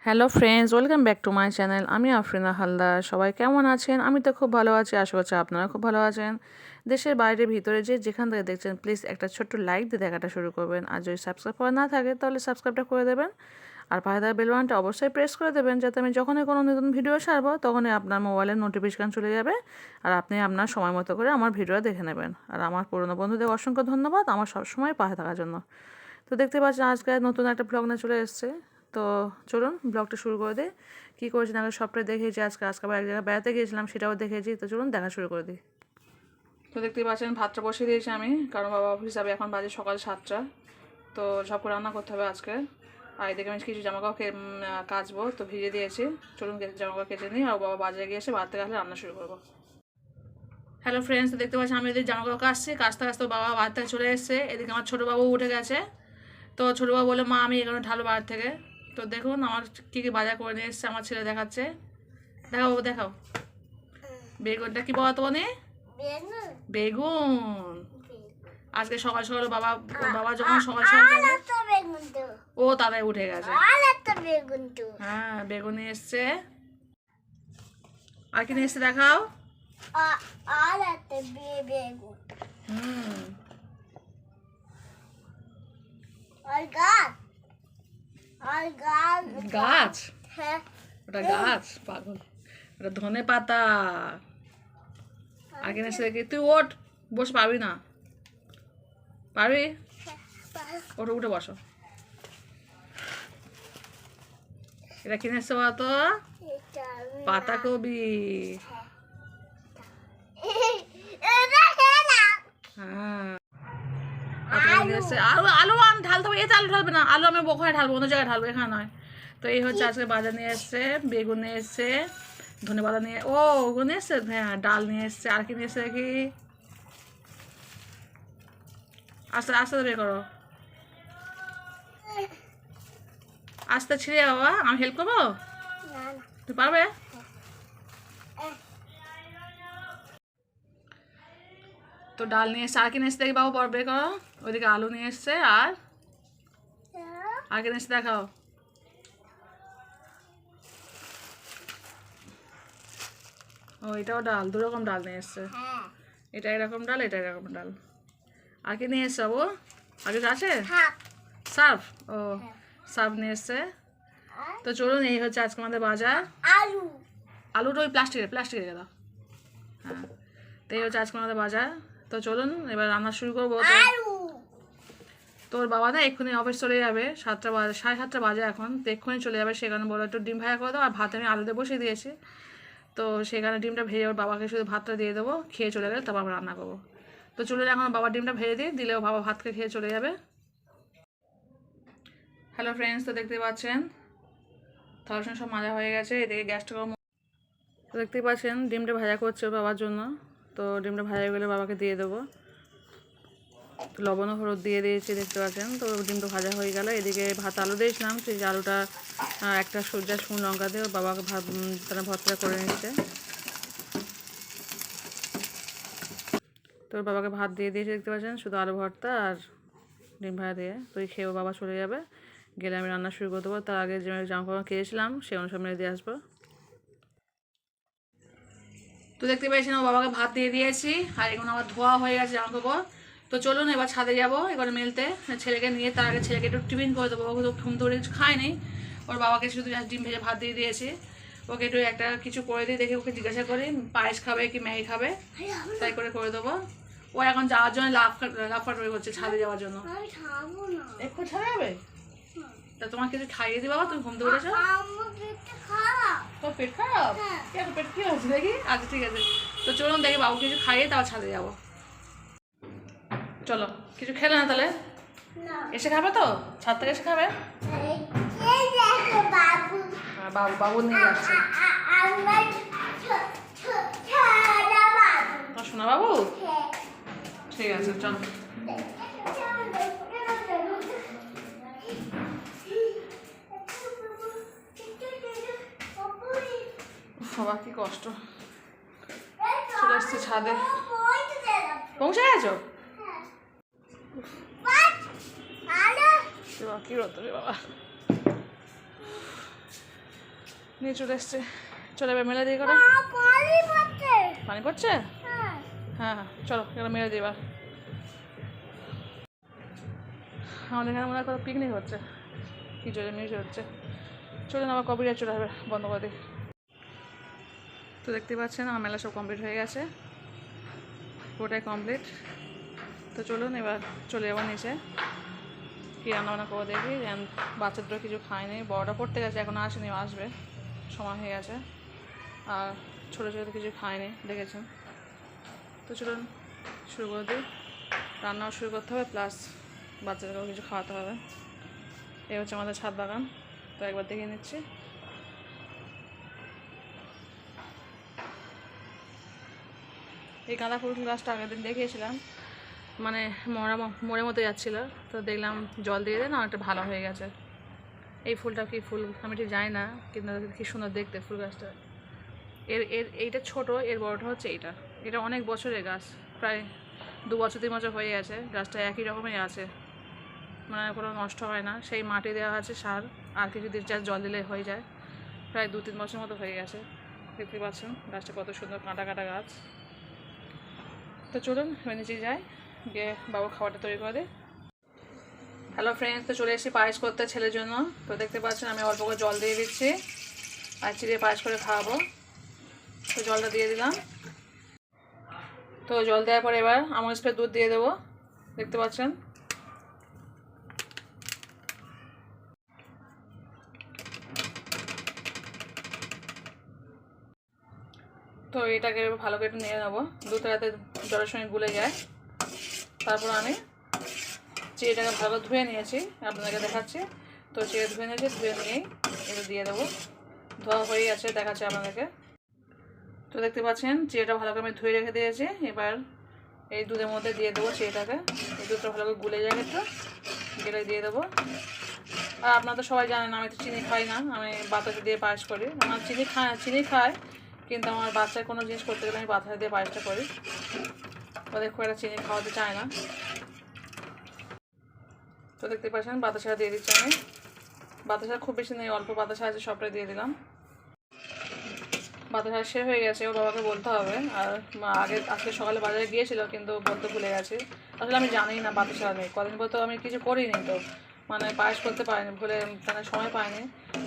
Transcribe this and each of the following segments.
Hello friends, welcome back to my channel. আমি আফরিনা হালদার। সবাই কেমন আছেন? আমি তো খুব ভালো আছি, আশা করছি আপনারা খুব ভালো আছেন। দেশের বাইরে ভিতরে যেখান থেকে দেখছেন, প্লিজ একটা ছোট্ট লাইক দিয়ে দেখাটা শুরু করবেন। আর যদি সাবস্ক্রাইব করা না থাকে তাহলে সাবস্ক্রাইবটা করে দেবেন। আর পাশে থাকা বেল বাটনটা অবশ্যই প্রেস করে দেবেন, যাতে আমি যখনই কোনো নতুন ভিডিও ছাড়বো তখনই আপনার মোবাইলের নোটিফিকেশান চলে যাবে আর আপনি আপনার সময় মতো করে আমার ভিডিও দেখে নেবেন। আর আমার পুরনো বন্ধুদের অসংখ্য ধন্যবাদ আমার সবসময় পাশে থাকার জন্য। তো দেখতে পাচ্ছেন আজকে নতুন একটা ব্লগ নিয়ে চলে এসেছে। তো চলুন ব্লগটা শুরু করে দিই। কী করেছি আগে সবটাই দেখেছি। আজকে আবার এক জায়গায় বেড়াতে গিয়েছিলাম, সেটাও দেখেছি। তো চলুন দেখা শুরু করে দিই। তো দেখতেই পাচ্ছেন ভাতটা বসিয়ে দিয়েছি আমি, কারণ বাবা অফিস যাবে। এখন বাজে সকাল 7টা। তো সব করে রান্না করতে হবে আজকে। আর এদিকে আমি কিছু জামাকাপড় কাচবো, তো ভিজে দিয়েছি। চলুন জামাকাপড় কেচে নিই, আর বাবা বাজারে গিয়ে এসে বাদ থেকে আসলে রান্না শুরু করবো। হ্যালো ফ্রেন্ডস, তো দেখতে পাচ্ছি আমি এদিকে জামাকাপড় কাচতে কাচতে বাবা বাদ থেকে চলে এসেছে। এদিকে আমার ছোটো বাবু উঠে গেছে। তো ছোটো বাবু বলে, মা আমি এখানে ঢালো বার থেকে। তো দেখুন আমার কী কী বাজার করে নিয়ে এসছে আমার ছেলে, দেখাচ্ছে। দেখাও বাবু, দেখাও। বেগুনটা কি বলো তো? বেগুন। আজকে সকাল সকাল বাবা বাবা যখন সকাল সকাল ও তারাই উঠে গেছে। হ্যাঁ, বেগুন নিয়ে এসছে। আর কি নিয়ে এসছে দেখাও। গাছ? ওটা গাছ পাগল, ওটা ধনে পাতা। আর কি নিয়ে এসছে? তুই ওঠ, বসে পারবি না? পারবি? ওটা উঠে বসো। এটা কিনে এসছে বলতো? পাতাকপি। হ্যাঁ, আলু আলু আমি ঢালতে হবে। এতে আলু ঢালবে না, আলু আমি ওখানে ঢালবো, অন্য জায়গায় ঢালবো, এখানে নয়। তো এই হচ্ছে আজকে বাজার নিয়ে এসছে। বেগুন নিয়ে এসছে, ধনে পাতা নিয়ে ওগুলো নিয়ে এসছে, হ্যাঁ ডাল নিয়ে এসছে। আর কি নিয়ে এসছে দেখি? আস্তে আস্তে বের করো, আস্তে ছিঁড়ে বাবা। আমি হেল্প করবো? তুই পারবে? তো ডাল নিয়ে এসছে। আর কি নিয়ে এসছে দেখি বাবু, বড় বের করো। ওইদিকে আলু নিয়ে এসছে। আর কি নিয়ে এসছে দেখাও। ও এটাও ডাল, দুরকম ডাল নিয়ে এসছে। এটা এরকম ডাল, এটা এরকম ডাল। আর কি নিয়ে এসছে বাবু? আর কিছু আছে? সার্ফ। ও সার্ফ নিয়ে এসছে। তো চলুন, এই হচ্ছে আজকে আমাদের বাজার। আলুটা ওই প্লাস্টিকের দাও। হ্যাঁ, তো এই হচ্ছে আজকে আমাদের বাজার। তো চলুন এবার রান্না শুরু করবো। তোর বাবা না এক্ষুনি অফিস চলে যাবে, 7টা বাজে, 7:30 বাজে এখন। তো এক্ষুনি চলে যাবে, সেখানে বলো একটু ডিম ভাজা করে দাও। আর ভাত আমি আলুতে বসিয়ে দিয়েছি। তো সেখানে ডিমটা ভেজে ওর বাবাকে শুধু ভাতটা দিয়ে দেবো, খেয়ে চলে গেলে তারপর আমরা রান্না করবো। তো চলুন এখন বাবা ডিমটা ভেজে দিলেও বাবা ভাতকে খেয়ে চলে যাবে। হ্যালো ফ্রেন্ডস, তো দেখতে পাচ্ছেন থালার সঙ্গে সব মাজা হয়ে গেছে। এদিকে গ্যাসটা গরম। তো দেখতেই পাচ্ছেন ডিমটা ভাজা করছে ওর বাবার জন্য। তো ডিমটা ভাজা হয়ে গেলে বাবাকে দিয়ে দেবো। তো লবণ ও হলুদ দিয়ে দিয়েছি, দেখতে পাচ্ছেন। তো ডিমটা ভাজা হয়ে গেল। এদিকে ভাত আলু দিয়েছিলাম, সেই আলুটা একটা সূর্যা শুকনো লঙ্কা দিয়ে বাবাকে তারা ভর্তা করে নিচ্ছে। তো বাবাকে ভাত দিয়ে দিয়েছি, দেখতে পাচ্ছেন, শুধু আলু ভর্তা আর ডিম ভাজা দিয়ে। তো এই খেয়েও বাবা চলে যাবে, গেলে আমি রান্না শুরু করে দেবো। তার আগে যে জামাকাপড় খেয়েছিলাম সে অনুসারে মেরে দিয়ে আসবো। তো দেখতে পেয়েছেন ও বাবাকে ভাত দিয়ে দিয়েছি, আর এখন আমার ধোয়া হয়ে গেছে জামাকাপড়। তো চলুন এবার ছাদে যাবো এবার মেলতে ছেলেকে নিয়ে। তার আগে ছেলেকে একটু টিফিন করে দেবো। ওকে তো ঘুম ধরে কিছু খায়নি। ওর বাবাকে শুধু ডিম ভেজে ভাত দিয়ে দিয়েছি। ওকে একটু একটা কিছু করে দিই, দেখি ওকে জিজ্ঞাসা করি পায়েস খাবে কি ম্যাগি খাবে, তাই করে দেবো। ও এখন যাওয়ার জন্য লাফাটাফি করছে ছাদে যাওয়ার জন্য। একটু ছাড়া যাবে? তা তোমার কিছু খাইয়ে দি বাবা, তুমি ঘুম থেকে উঠেছো? তোর পেট খারাপ? পেট কি হচ্ছে দেখি? আচ্ছা ঠিক আছে। তো চলুন দেখি বাবু কিছু খাইয়ে তারপর ছাদে যাবো। চলো, কিছু খেলে না তাহলে? এসে খাবে তো? ছাদ থেকে এসে খাবে? বাবু বাবু নিয়ে যাচ্ছে। শোনা বাবু, ঠিক আছে চল। বাবা কি কষ্ট, চলে এসছে ছাদে। পৌঁছে গেছো? কি রত রে বাবা। নিয়ে চলে এসছে। চলে এবার মেলে দিয়ে করে। পানি পড়ছে? হ্যাঁ হ্যাঁ, চলো এবার মেলে দিই এবার। আমাদের এখানে মনে হয় কোনো পিকনিক হচ্ছে, কি জোরে মিউজিক হচ্ছে। চলুন আবার কপিরাইট চলে আসবে, বন্ধ করে দিই। তো দেখতে পাচ্ছেন আমার মেলা সব কমপ্লিট হয়ে গেছে, পুরোটাই কমপ্লিট। তো চলুন এবার চলে যাবো নিচে, কী রান্নাবান্না করে দেখি। বাচ্চাদেরও কিছু খায়নি, বড়টা পড়তে গেছে, এখন আসেনি, আসবে, সময় হয়ে গেছে। আর ছোটো ছোটো কিছু খায়নি, দেখেছেন। তো চলুন শুরু করে দিই, রান্নাও শুরু করতে হবে, প্লাস বাচ্চাদেরকেও কিছু খাওয়াতে হবে। এই হচ্ছে আমাদের ছাদ বাগান, তো একবার দেখে নিচ্ছি। এই গাঁদা ফুল গাছটা আগের দিন দেখিয়েছিলাম, মানে মরে মতো যাচ্ছিলো, তো দেখলাম জল দিয়ে না একটা ভালো হয়ে গেছে। এই ফুলটা কি ফুল আমি ঠিক জানি না, কিন্তু কি সুন্দর দেখতে ফুল গাছটা। এইটা ছোট, এর বড়টা হচ্ছে এইটা। এটা অনেক বছরের গাছ, প্রায় 2 বছর 3 বছর হয়ে গেছে। গাছটা একই রকমই আছে, মানে কোনো নষ্ট হয় না। সেই মাটি দেওয়া আছে, সার আর কিছু দিন জল দিলে হয়ে যায়। প্রায় 2-3 বছর মতো হয়ে গেছে। দেখতে পাচ্ছেন গাছটা কত সুন্দর, কাঁটা কাঁটা গাছ। তো চলুন এবার নিচে যাই, গিয়ে বাবুর খাবারটা তৈরি করে দিই। হ্যালো ফ্রেন্ডস, তো চলে এসেছি পায়েস করতে ছেলের জন্য। তো দেখতে পাচ্ছেন আমি অল্প করে জল দিয়ে দিচ্ছি, আর চিড়ে পায়েস করে খাওয়াবো। তো জলটা দিয়ে দিলাম। তো জল দেওয়ার পরে এবার আমুল স্প্রে দুধ দিয়ে দেবো, দেখতে পাচ্ছেন। তো এটাকে ভালো করে নিয়ে নেবো, দুধটা যাতে জলের সঙ্গে গুলে যায়। তারপর আমি চিড়েটাকে ভালো ধুয়ে নিয়েছি, আপনাদেরকে দেখাচ্ছি। তো চিড়ে ধুয়ে নিয়েছি, ধুয়ে নিয়েই এটা দিয়ে দেবো। ধোয়া হয়ে গেছে, দেখাচ্ছি আপনাদেরকে। তো দেখতে পাচ্ছেন চিড়েটা ভালো করে আমি ধুয়ে রেখে দিয়েছি। এবার এই দুধের মধ্যে দিয়ে দেবো চিড়েটাকে। এই দুধটা ভালো করে গুলে যায় একটু, গেলে দিয়ে দেবো। আর আপনারা তো সবাই জানেন আমি তো চিনি খাই না, আমি বাতাসা দিয়ে পায়েস করি। আমার চিনি খায়, কিন্তু আমার বাচ্চার কোনো জিনিস করতে গেলে আমি বাতাসা দিয়ে পায়েসটা করি। ওদের খুব একটা চিনি খাওয়াতে চায় না। তো দেখতে পাচ্ছেন বাতাসা দিয়ে দিচ্ছি আমি। বাতাসা খুব বেশি নেই, অল্প বাতাসা আছে, সবটাই দিয়ে দিলাম। বাতাসা শেষ হয়ে গেছে, ওর বাবাকে বলতে হবে। আর আজকে সকালে বাজারে গিয়েছিল, কিন্তু বলতে ভুলে গেছি। আসলে আমি জানি না বাতাসা নেই, কদিন পর তো আমি কিছু করিনি, তো মানে পায়েস করতে পারিনি, ভুলে মানে সময় পাইনি।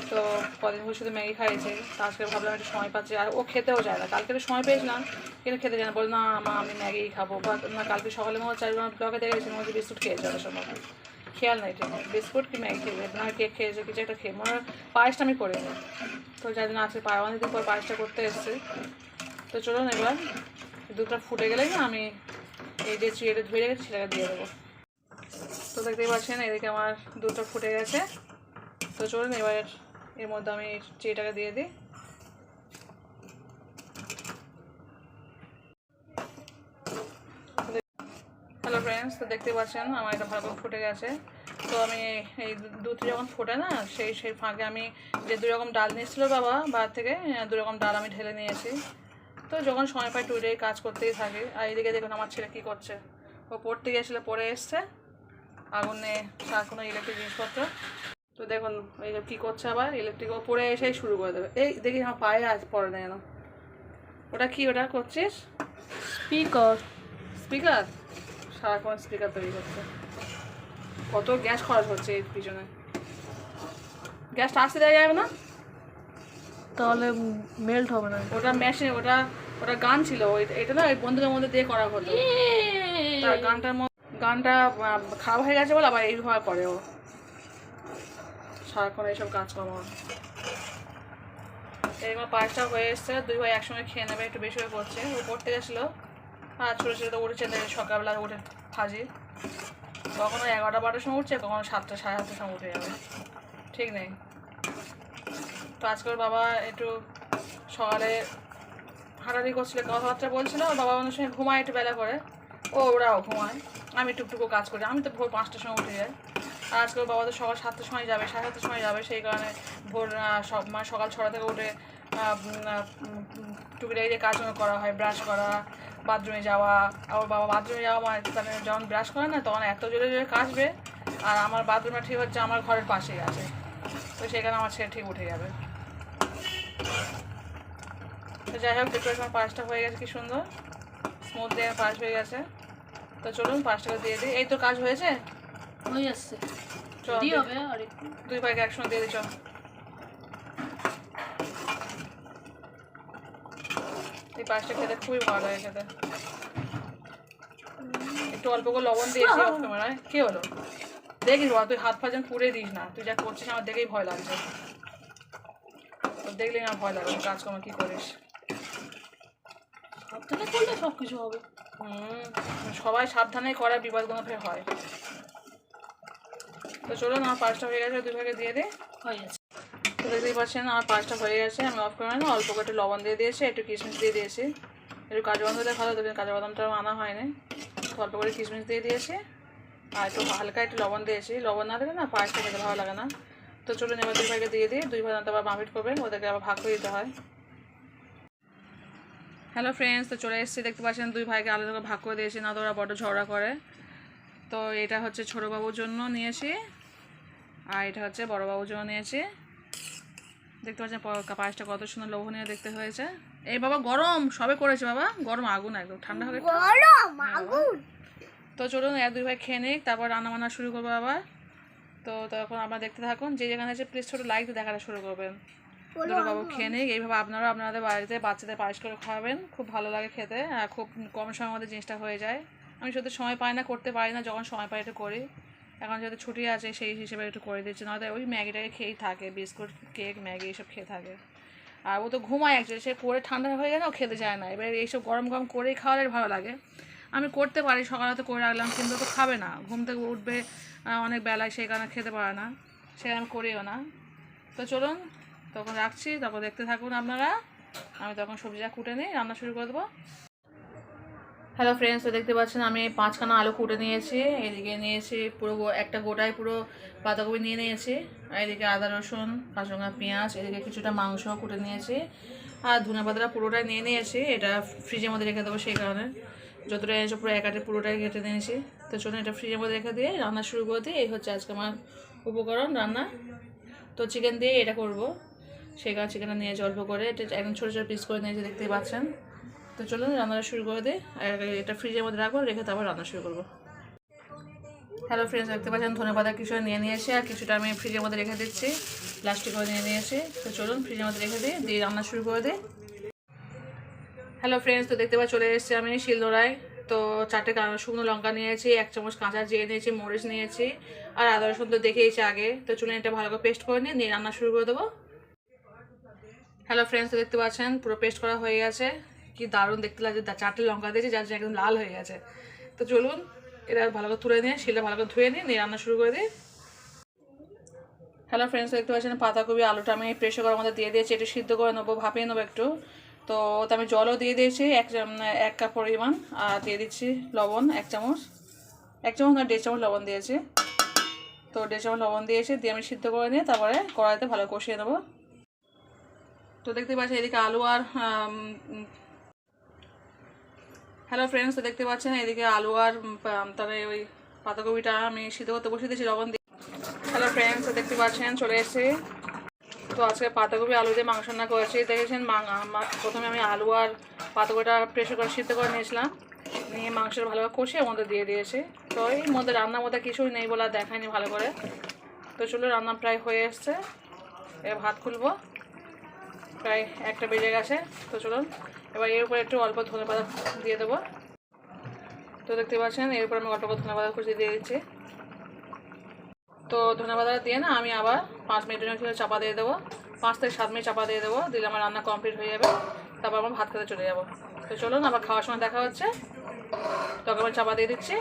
তো কদিন পর শুধু ম্যাগি খাইয়েছে। তো আজকে ভাবলাম একটু সময় পাচ্ছি, আর ও খেতেও চায় না। কালকে একটু সময় পেয়েছিলাম, কিন্তু খেতে চায় না, বলে না মা আমি ম্যাগিই খাবো। বা না, কালকে সকালে মনে হচ্ছে ব্লগে দেখেছি মনে হচ্ছে বিস্কুট খেয়েছে, ওদের সময় খেয়াল নেই ঠিক, বিস্কুট কি ম্যাগি খেয়েছে না কেক খেয়েছে, কিছু একটা খেয়ে মনে হয়। পায়েসটা আমি করিনি, তো যার জন্য আজকে অনেকদিন পর পায়েসটা করতে এসেছি। তো চলুন এবার দুধটা ফুটে গেলেই না আমি এই যে চিড়েটা ধুয়ে রেখেছি সেটাকে দিয়ে দেবো। তো দেখতেই পাচ্ছেন এদিকে আমার দুধটা ফুটে গেছে। তো চলুন এবার এর মধ্যে আমি চিড়েটাকে দিয়ে দিই। হ্যালো ফ্রেন্ডস, তো দেখতে পাচ্ছেন আমার এটা ভালো করে ফুটে গেছে। তো আমি এই দুধটা যখন ফোটে না, সেই ফাঁকে আমি যে 2 রকম ডাল নিয়েছিল বাবা বার থেকে, 2 রকম ডাল আমি ঢেলে নিয়েছি। তো যখন সময় পাই টুইটাই কাজ করতেই থাকে। আর এদিকে দেখুন আমার ছেলে কী করছে, ও পড়তে গিয়েছিলো, পড়ে এসছে, আগুনে কোনো ইলেকট্রিক জিনিসপত্র। তো দেখুন এই কী করছে, আবার ইলেকট্রিক ও পড়ে এসেই শুরু করে দেবে। এই দেখি আমার পায়ে আজ পড়ে না যেন। ওটা কি ওটা করছিস? স্পিকার। স্পিকার? সারাক্ষণ স্পিকার তৈরি করছে। কত গ্যাস খরচ হচ্ছে এর পিছনে। গ্যাসটা আসতে দেওয়া যাবে না? তাহলে মেল্ট হবে না। ওটা মেশিন, ওটা গান ছিল, এটা না ওই বন্ধুদের মধ্যে দিয়ে করা হতো। তার গানটা খারাপ হয়ে গেছে বলে আবার এইভাবে করে ও, সারাক্ষণ এইসব কাজকর্ম। এইবার পায়েসটা হয়ে এসছে, 2 ভাই একসঙ্গে খেয়ে নেবে, একটু বেশি হয়ে পড়ছে। ও পড়তে গেছিলো, আর ছোটো ছোটো তো উঠেছে, সকালবেলা উঠে ফাজি, কখনো 11টা-12টার সময় উঠছে, কখনো 7টা 7:30টার সময় উঠে যাবে, ঠিক নেই। তো আজকে ওর বাবা একটু সকালে হাঁটাহাঁটি করছিল, কথাবার্তা বলছিল। ওর বাবা অনেক সময় ঘুমায় একটু বেলা করে, ওরাও ঘুমায়, আমি টুকটুকু কাজ করি। আমি তো ভোর 5টার সময় উঠে যাই। আর আজকে ওর বাবা তো সকাল 7টার সময় যাবে, 7:30টার সময় যাবে, সেই কারণে ভোর মানে সকাল 6টা থেকে উঠে টুকিটাকি যে কাজগুলো করা হয়, ব্রাশ করা, বাথরুমে যাওয়া। আর ওর বাবা বাথরুমে যাওয়া মানে যখন ব্রাশ করে না, তখন এত জোরে জোরে কাশবে। আর আমার বাথরুমটা ঠিক হচ্ছে আমার ঘরের পাশেই আছে, তো সেখানে আমার ছেলে ঠিক উঠে যাবে। তো যাই হোক দেখতে পাচ্ছি আমার পাঁচটা হয়ে গেছে, কি সুন্দর স্মুথ দিয়ে পাঁচ হয়ে গেছে। তো চলুন পাঁচটাকে দিয়ে দিই। এই তো কাজ হয়েছে, হয়ে যাচ্ছে, চল রেডি হবে আর একটু। দুই ভাইকে একসঙ্গে দিয়ে দিই চল। এই পাঁচটা খেতে খুবই ভালো লাগে খেতে। একটু অল্প করে লবণ দিয়েছি অফ ক্যামেরায়। কি হলো দেখিস বাবা, তুই হাত পা যেন পুড়ে দিস না, তুই যা করছিস আমার দেখেই ভয় লাগছে। তো দেখলেই আমার ভয় লাগে কাজকর্ম কি করিস। সাবধানে করলে সব কিছু হবে। সবাই সাবধানে করে, বিপদগুলো ফের হয়। তো চলুন আমার পাঁচটা হয়ে গেছে, দুই ভাগে দিয়ে দিই। হয়ে যাচ্ছে। তো দেখতেই পাচ্ছেন আমার পাঁচটা হয়ে গেছে। আমি অফ করে না অল্প করে একটু লবণ দিয়ে দিয়েছি, একটু কিশমিশ দিয়ে দিয়েছি, একটু কাজু বাদাম দিলে ভালো, তবে কাজু বাদামটা আনা হয়নি। তো অল্প করে কিশমিশ দিয়ে দিয়েছি আর একটু হালকা একটু লবণ দিয়েছি। লবণ না দিলে না পায়েসটা খেতে ভালো লাগে না। তো চলুন এবার দুই ভাগে দিয়ে দিই। দুই ভাগ আবার মাপিট করবেন, ওদেরকে আবার ভাগ করে দিতে হয়। হ্যালো ফ্রেন্ডস, তো চলে এসেছি। দেখতে পাচ্ছেন দুই ভাইকে আলাদা করে ভাগ করে দিয়েছি, না তো ওরা বড় ঝগড়া করে। তো এটা হচ্ছে ছোটো বাবুর জন্য নিয়েছি আর এটা হচ্ছে বড় বাবুর জন্য নিয়েছি। দেখতে পাচ্ছেন পায়েসটা কত সুন্দর লোভনীয় দেখতে হয়েছে। এই বাবা গরম সবে করেছে বাবা, গরম আগুন একদম, ঠান্ডা হবে আগুন। তো চলুন এক দুই ভাই খেয়ে নিক, তারপর রান্না বান্না শুরু করবো আবার। তো তখন আপনারা দেখতে থাকুন, যে যেখানে আছে প্লিজ ছোটো লাইক দিয়ে দেখাটা শুরু করবেন। দুটো বাবু খেয়ে নিক। এইভাবে আপনারা আপনাদের বাড়িতে বাচ্চাদের পায়েস করে খাওয়াবেন, খুব ভালো লাগে খেতে আর খুব কম সময়ের মধ্যে জিনিসটা হয়ে যায়। আমি সত্যি সময় পাই না, করতে পারি না, যখন সময় পাই একটু করি। এখন যেহেতু ছুটি আছে সেই হিসেবে একটু করে দিচ্ছি, নয়তো ওই ম্যাগিটাকে খেয়েই থাকে, বিস্কুট কেক ম্যাগি এইসব খেয়ে থাকে। আর ও তো ঘুমায় অ্যাকচুয়ালি, সে করে ঠান্ডা হয়ে গেলে ও খেতে যায় না। এবার এইসব গরম গরম করেই খাওয়ালে ভালো লাগে। আমি করতে পারি, সকালে তো করে রাখলাম, কিন্তু তো খাবে না, ঘুম থেকে উঠবে অনেক বেলায়, সেই কারণে খেতে পারে না, সে আমি করিও না। তো চলুন তখন রাখছি, তখন দেখতে থাকুন আপনারা। আমি তখন সবজিটা কুটে নিই, রান্না শুরু করে দেবো। হ্যালো ফ্রেন্ডস, তো দেখতে পাচ্ছেন আমি 5খানা আলু কুটে নিয়েছি। এদিকে নিয়েছি পুরো একটা গোটায় পুরো বাঁধাকপি নিয়ে নিয়েছি। আর এদিকে আদা রসুন কাঁচা লঙ্কা পেঁয়াজ, এদিকে কিছুটা মাংস কুটে নিয়েছি আর ধনে পাতাটা পুরোটাই নিয়ে নিয়েছি। এটা ফ্রিজের মধ্যে রেখে দেবো, সেই কারণে যতটা এনেছি পুরো একাটে পুরোটাই কেটে নিয়েছি। তো চলুন এটা ফ্রিজের মধ্যে রেখে দিয়ে রান্না শুরু করে দিই। এই হচ্ছে আজকে আমার উপকরণ রান্না। তো চিকেন দিয়ে এটা করব, সেই কারণে চিকেনটা নিয়েছি অল্প করে, এটা একদম ছোটো ছোটো পিস করে নিয়েছি, দেখতেই পাচ্ছেন। তো চলুন রান্নাটা শুরু করে দিই। আর এটা ফ্রিজের মধ্যে রাখবো, রেখে তারপর রান্না শুরু করবো। হ্যালো ফ্রেন্ডস, দেখতে পাচ্ছেন ধনে পাতা কিছুটা নিয়ে নিয়েছি আর কিছুটা আমি ফ্রিজের মধ্যে রেখে দিচ্ছি, প্লাস্টিক করে নিয়ে নিয়েছি। তো চলুন ফ্রিজের মধ্যে রেখে দিই, দিয়ে রান্না শুরু করে দিই। হ্যালো ফ্রেন্ডস, তো দেখতে পাচ্ছি চলে এসেছি আমি শিলনোড়ায়। তো 4টে শুকনো লঙ্কা নিয়েছি, 1 চামচ কাঁচা জিরে নিয়েছি, মরিচ নিয়েছি আর আদা রসুন তো দেখেইছি আগে। তো চলুন এটা ভালো করে পেস্ট করে নিয়ে রান্না শুরু করে দেবো। হ্যালো ফ্রেন্ডস, তো দেখতে পাচ্ছেন পুরো পেস্ট করা হয়ে গেছে। কি দারুণ দেখতে লাগছে, 4টে লঙ্কা দিয়েছি যার জন্য একদম লাল হয়ে গেছে। তো চলুন এটা ভালো করে তুলে নিয়ে শিলে ভালো করে ধুয়ে নিয়ে রান্না শুরু করে দিই। হ্যালো ফ্রেন্ডস, দেখতে পাচ্ছেন পাতাকপি আলুটা আমি প্রেশার করার মধ্যে দিয়ে দিয়েছি, একটু সিদ্ধ করে নেবো, ভাপিয়ে নেবো একটু। তো ওতে আমি জলও দিয়ে দিয়েছি 1 কাপ পরিমাণ, আর দিয়ে দিচ্ছি লবণ 1 চামচ, 1 চামচ না 1.5 চামচ লবণ দিয়েছি। তো 1.5 চামচ লবণ দিয়েছি, দিয়ে আমি সিদ্ধ করে নিয়ে তারপরে কড়াইতে ভালো কষিয়ে নেবো। তো দেখতে পাচ্ছি এদিকে আলু আর হ্যালো ফ্রেন্ডস, তো দেখতে পাচ্ছেন এদিকে আলু আর তারপরে ওই পাতাকপিটা আমি সিদ্ধ করতে বসিয়ে দিয়েছি লবণ দিয়ে। হ্যালো ফ্রেন্ডস, তো দেখতে পাচ্ছেন চলে এসেছি। তো আজকে পাতাকপি আলু দিয়ে মাংস রান্না করেছি। দেখেছেন প্রথমে আমি আলু আর পাতাকপিটা প্রেশার করে সিদ্ধ করে নিয়েছিলাম, নিয়ে মাংসটা ভালোভাবে কষিয়ে ওর মধ্যে দিয়ে দিয়েছি। তো এর মধ্যে রান্নার মধ্যে কিছুই নেই বলে দেখায়নি ভালো করে। তো চলো রান্না প্রায় হয়ে এসছে, এবার ভাত খুলবো, প্রায় 1টা বেজে গেছে। তো চলুন এবার এর উপরে একটু অল্প ধনেপাতা দিয়ে দেবো। তো দেখতে পাচ্ছেন এর উপর আমি অল্প করে ধনেপাতা কুচি দিয়ে দিচ্ছি। তো ধনেপাতা দিয়ে না আমি আবার 5 মিনিটের জন্য চাপা দিয়ে দেবো, 5 থেকে 7 মিনিট চাপা দিয়ে দেবো, দিলে আমার রান্না কমপ্লিট হয়ে যাবে, তারপর আমার ভাত খেতে চলে যাবো। তো চলুন আবার খাওয়ার সময় দেখা হচ্ছে। তখন আমি চাপা দিয়ে দিচ্ছি।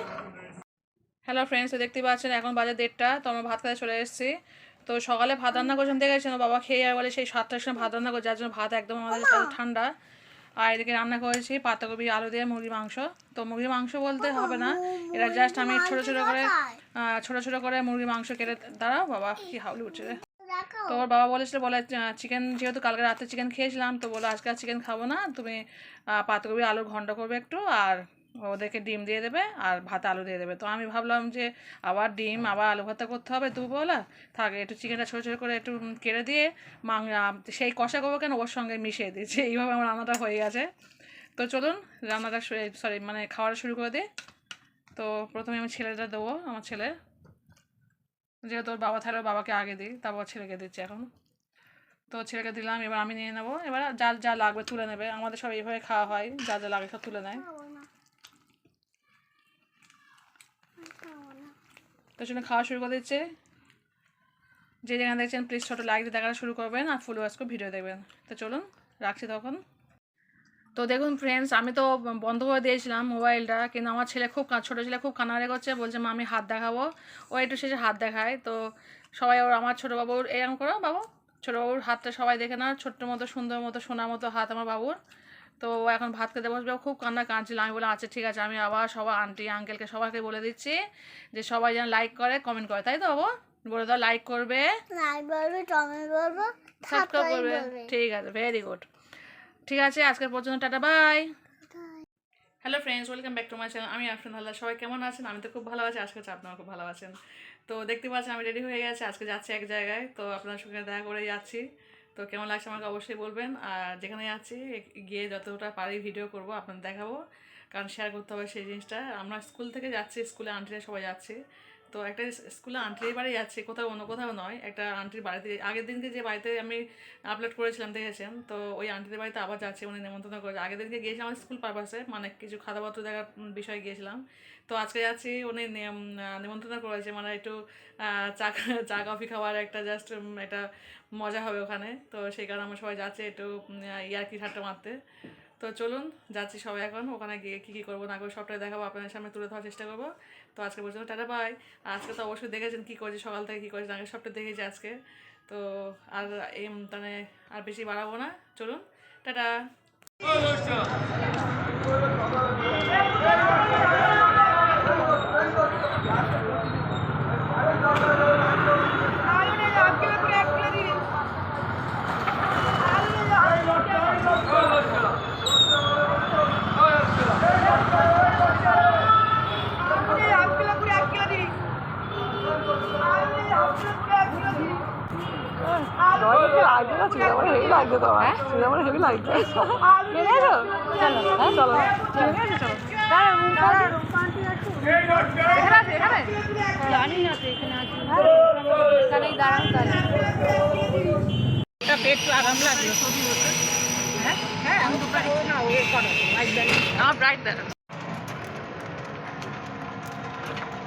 হ্যালো ফ্রেন্ডস, দেখতে পাচ্ছেন এখন বাজে 1:30, তো আমরা ভাত খেতে চলে এসেছি। তো সকালে ভাত রান্না করছেন দেখেছেন, বাবা খেয়ে যাবে বলে সেই 7টার সময় ভাত রান্না করে, যার জন্য ভাত একদম আমাদের কাছে ঠান্ডা। আর এদিকে রান্না করেছি পাতাকপি আলু দিয়ে মুরগির মাংস। তো মুরগির মাংস বলতে হবে না, এটা জাস্ট আমি ছোটো ছোটো করে মুরগির মাংস কেটে, দাঁড়াও বাবা কি হাউলি উঠছে রে। তো ওর বাবা বলেছিল, বলে চিকেন যেহেতু কালকে রাতে চিকেন খেয়েছিলাম, তো বলো আজকে আর চিকেন খাবো না, তুমি পাতাকপি আলুর ঘন্ট করবে একটু আর ওদেরকে ডিম দিয়ে দেবে আর ভাত আলু দিয়ে দেবে। তো আমি ভাবলাম যে আবার ডিম আবার আলু ভাতটা করতে হবে দুপুরবেলা, থাক একটু চিকেনটা ছোটো ছোটো করে একটু কেটে দিয়ে সেই কষা করবো কেন ওর সঙ্গে মিশিয়ে দিয়েছি। এইভাবে আমার রান্নাটা হয়ে গেছে। তো চলুন রান্নাটা সরি মানে খাওয়াটা শুরু করে দিই। তো প্রথমে আমি ছেলেটা দেবো, আমার ছেলে, যেহেতু ওর বাবা থাকলে বাবাকে আগে দিই, তারপর ছেলেকে দিচ্ছি এখন। তো ছেলেকে দিলাম, এবার আমি নিয়ে নেবো। এবার যা যা লাগবে তুলে নেবে, আমাদের সব এইভাবে খাওয়া হয়, যা যা লাগে সব তুলে নেয়। তো জন্য খাওয়া শুরু করে দিচ্ছে। যে যেখানে দেখছেন প্লিজ ছোটো লাইক দিয়ে দেখাটা শুরু করবেন আর ফুল ওয়াচ করে ভিডিও দেখবেন। তো চলুন রাখছি তখন। তো দেখুন ফ্রেন্ডস, আমি তো বন্ধ করে দিয়েছিলাম মোবাইলটা, কিন্তু আমার ছেলে খুব ছোটো ছেলে খুব কান্নাকাটি করছে, বলছে মা আমি হাত দেখাবো। ও একটু শেষে হাত দেখায়। তো সবাই আমার ছোটো বাবুর এরকম করো বাবু, ছোটো বাবুর হাতটা সবাই দেখে না, ছোট্ট মতো সুন্দর মতো সোনার মতো হাত আমার বাবুর। তো ও এখন ভাত খেতে বসবে, খুব কান্না কাঁদছিল। আমি বলে আচ্ছা ঠিক আছে, আমি আবার সবাই আন্টি আঙ্কেলকে সবাইকে বলে দিচ্ছি যে সবাই যেন লাইক করে কমেন্ট করে, তাই তো বাবু? বলে দাও লাইক করবে, সাবস্ক্রাইব করবে। ঠিক আছে, ভেরি গুড। ঠিক আছে, আজকের পর্যন্ত tata bye. Hello friends, welcome back to my channel. আমি আফরিন হালদার। সবাই কেমন আছেন? আমি তো খুব ভালো আছি, আজকে আপনারা খুব ভালো আছেন। তো দেখতে পাচ্ছেন আমি রেডি হয়ে গেছি, আজকে যাচ্ছি এক জায়গায়। তো আপনার সঙ্গে দেখা করে যাচ্ছি। তো কেমন লাগছে আমাকে অবশ্যই বলবেন। আর যেখানে যাচ্ছি গিয়ে যতটা পারি ভিডিও করব, আপনাদের দেখাবো, কারণ শেয়ার করতে হবে সেই জিনিসটা। আমরা স্কুল থেকে যাচ্ছি, স্কুলে আন্টিরা সবাই যাচ্ছে। তো একটা স্কুলে আন্টির বাড়ি যাচ্ছে, কোথাও অন্য কোথাও নয়, একটা আন্টির বাড়িতে। আগের দিনকে যে বাড়িতে আমি আপলোড করেছিলাম দেখেছেন, তো ওই আন্টিদের বাড়িতে আবার যাচ্ছে, উনি নেমন্তন্ন করেছে। আগের দিনকে গিয়েছিলাম আমার স্কুল পারপাসে, মানে কিছু খাতাপত্র দেখার বিষয়ে গিয়েছিলাম। তো আজকে যাচ্ছি, উনি নেমন্তন্ন করেছে, মানে একটু চা চা কফি খাওয়ার একটা জাস্ট একটা মজা হবে ওখানে। তো সেই কারণে আমরা সবাই যাচ্ছি একটু ইয়ার্কি ঠাট্টা মারতে। তো চলুন যাচ্ছি সবাই এখন, ওখানে গিয়ে কী কী করবো না করবো সবটাই দেখাবো, আপনাদের সামনে তুলে ধরার চেষ্টা করবো। তো আজকে পর্যন্ত টাটা বাই। আর আজকে তো অবশ্যই দেখেছেন কী করেছি, সকাল থেকে কী করেছি আগে সবটা দেখেছি আজকে। তো আর এই মানে আর বেশি বাড়াবো না, চলুন টাটা। একটু আরাম লাগলো ছবি হতে। হ্যাঁ হ্যাঁ, আমি তো পারি না, ও করো আমার ব্রাইট দেন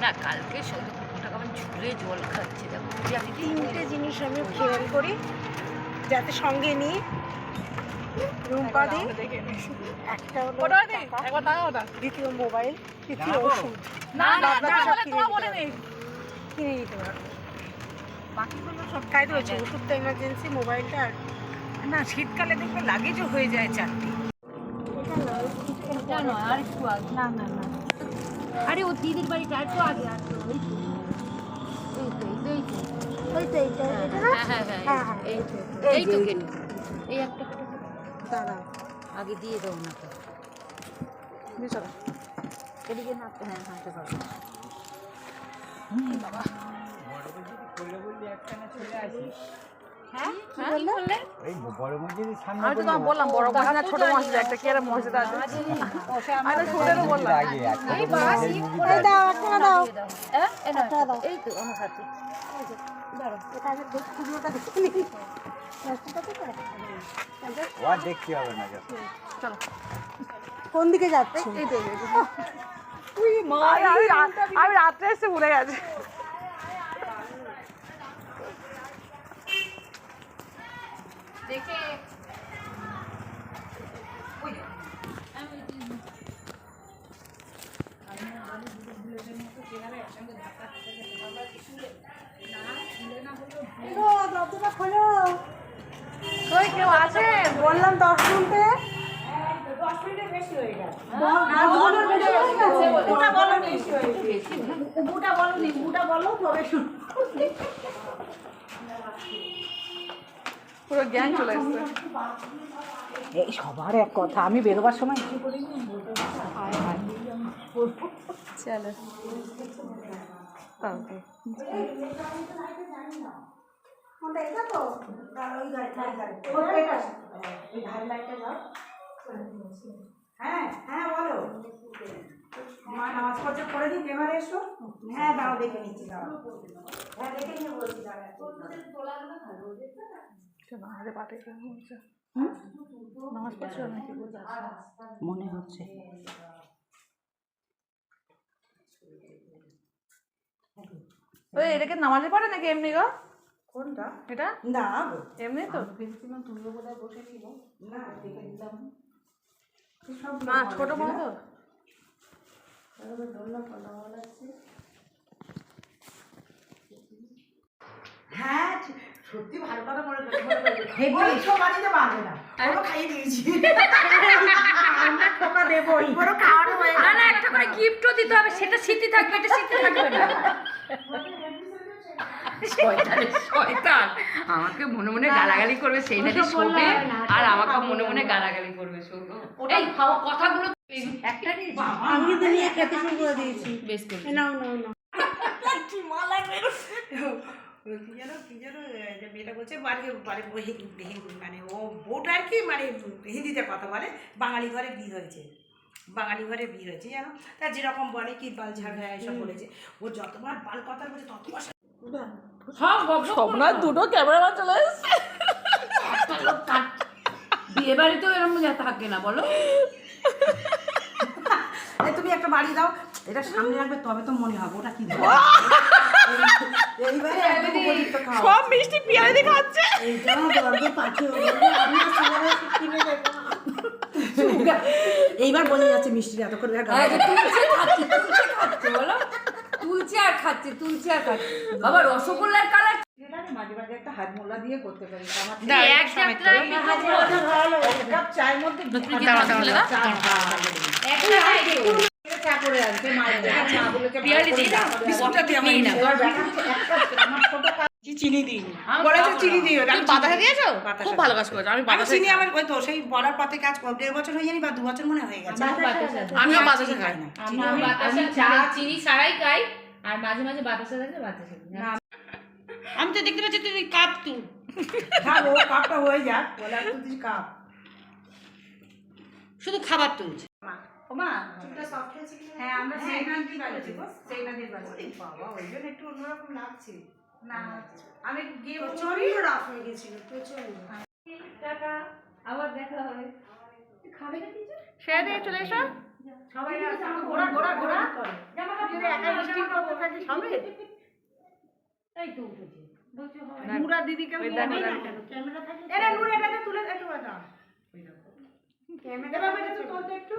না। কালকে শুধু কুকুরটা কেমন ঝুলে জল খাচ্ছে, দেখো। তিনটে জিনিস আমি খেয়াল করি যাতে সঙ্গে নিই। রুম্পা দি, একটা হলো টাকা, একবার দাঁড়াও না। দ্বিতীয় মোবাইল, তৃতীয় ওষুধ। না না বাদ না বাকি সব বলে তোমার বলে নেই। কিনে দিতে পারবো। বাকিগুলো সব খাই রয়েছে, ওষুধটা ইমার্জেন্সি, মোবাইলটা আর না, শীতকালে দেখবে লাগেজও হয়ে যায় চারটে। এটা নয়, আর একটু আগে। না না না, আরে ও দিদির বাড়িটা একটু আগে আসতো। ওই তো এইটা, এটা না? হ্যাঁ হ্যাঁ হ্যাঁ, হ্যাঁ, এই তো এই এই তো যে, কেটে এই একটা দাঁড়াও। আগে দিয়ে দাও না তো। চলো এদিকে না, হ্যাঁ হাঁটতে পারবো। হ্যাঁ, কি বললে? আমি তো তোমার বললাম বড় মসজিদ না ছোট মসজিদ, একটা কি একটা মসজিদ আছে। আমি তো ছোটেরও বললাম। এই বাস এই দাও, একটা দাও। হ্যাঁ এই নাও, একটা দাও। এই তো আমার হাতে। দাঁড়াও, এটা আগে খুঁজোটা দেখে নিই। রাস্তাটা তো কাটে। দেখতে হবে না চলো কোন দিকে যাচ্ছে? এই তো আমি রাত্রে এসে ভুলে গেছি। দরজাটা খোলো। ওই কেউ আছে? বললাম 10 মিনিটে। পুরো গ্যাং চলে এসছে। এই সবার এক কথা, আমি বেরোবার সময় কি করি চলো ওকে হ্যাঁ হ্যাঁ বলো মা নামাজ পড়ছে করে দিন এবারে এসো হ্যাঁ দাও দেখে নিচ্ছি দাও হ্যাঁ দেখে নিয়ে বলছি আমাদের পাটে কেমন হচ্ছে নামাজ পড়ছো নাকি মনে হচ্ছে ওই এটাকে নামাজে পড়ে নাকি এমনি গো কোনটা এটা না গো এমনি তো ভেবেছিলাম তুমিও বোধহয় বসেছিল না দেখে দিলাম না ছোট মনে তো হ্যাঁ সত্যি ভালো কথা মনে হেবি সবাইতে পারবে না ওরও খাইয়ে দিয়েছি আমরা ঠোকা দেবই ওরও খাওয়ানো হয়ে না না একটা করে গিফটও দিতে হবে, সেটা স্মৃতি থাকবে, এটা স্মৃতি থাকবে না। শয়তান আমাকে মনে মনে গালাগালি করবে, সেই নাকি শোবে আর আমাকে মনে মনে গালাগালি করবে। শোনো এই কথাগুলো একটা নিয়ে আমি তো নিয়ে খেতে শুরু করে দিয়েছি বেশ করে নাও নাও নাও কি মা লাগবে কি যেন যে মেয়েটা বলছে বাড়ি মানে ও বউটা আর কি মানে হিন্দিতে কথা বলে, বাঙালি ঘরে বিয়ে হয়েছে, বাঙালি ঘরে বিয়ে হয়েছে জানো, তা যেরকম বলে কি বাল ঝাড়া এসব বলেছে, ও যতবার বাল কথা বলছে ততবার সব না দুটো ক্যামেরাম্যান চলে এসেছে বিয়ে বাড়িতেও এরকম থাকে না বলো। তুমি একটা বাড়ি দাও, এটা সামনে রাখবে তবে তো মনে হবে ওটা কি এইবারে একদম উপযুক্ত খাও। সব মিষ্টি পিয়ালি দিয়ে খাচ্ছে এইটা বর্গ পাচ্ছে এইবার বোঝা যাচ্ছে মিষ্টিটা এত করে বলো তুলছে আর খাচ্ছে, তুলছে আর খাচ্ছে। বাবা রসগোল্লার কালার মাঝে মাঝে একটা হাত মোলা দিয়ে করতে পারি এক যাত্রায় চায়ের মধ্যে চা করে আনতে পিয়ালি দিয়ে দাও, বিস্কুটটা দিয়ে নিই না। চিনি দিই বলেছে চিনি দিও তুমি বাতাসা দিয়েছো খুব ভালো কাজ করেছো আমি বাতাসা চিনি আমার ওই তো সেই বলার পথে কাজ 1.5 বছর হয়ে জানি বা 2 বছর মনে হয়ে গেছে আমিও বাতাসা খাই না আমি বাতাসা চিনি ছাড়াই খাই, আর মাঝে মাঝে বাতাসা থাকলে বাতাসা খাই। আমি তো দেখতে পাচ্ছি তুই কাপ তুই খাবো কাপটা হয়ে যাক বলে আর তুই কাপ শুধু খাবার তুলছে ওমা চুলটা সফট হয়েছে কি হ্যাঁ আমরা সেই নাম কি বানাচ্ছি সেই নাম দিয়ে বানাচ্ছি বাবা ওই জন্য একটু অন্যরকম লাগছে না আমি গিয়ে প্রচন্ড রাফ হয়ে গেছিল প্রচন্ড টাকা আবার দেখা হবে। খাবে না কিছু সে দিয়ে চলে এসো সবাই ঘোরা ঘোরা ঘোরা জামা কাপড় একা মিষ্টি করতে থাকি সবে তাই তো উঠেছে বলছো হবে নুরা দিদিকে ক্যামেরা থাকে এরে নুরা এটাকে তুলে একটু দাও ক্যামেরা তো তুলতে একটু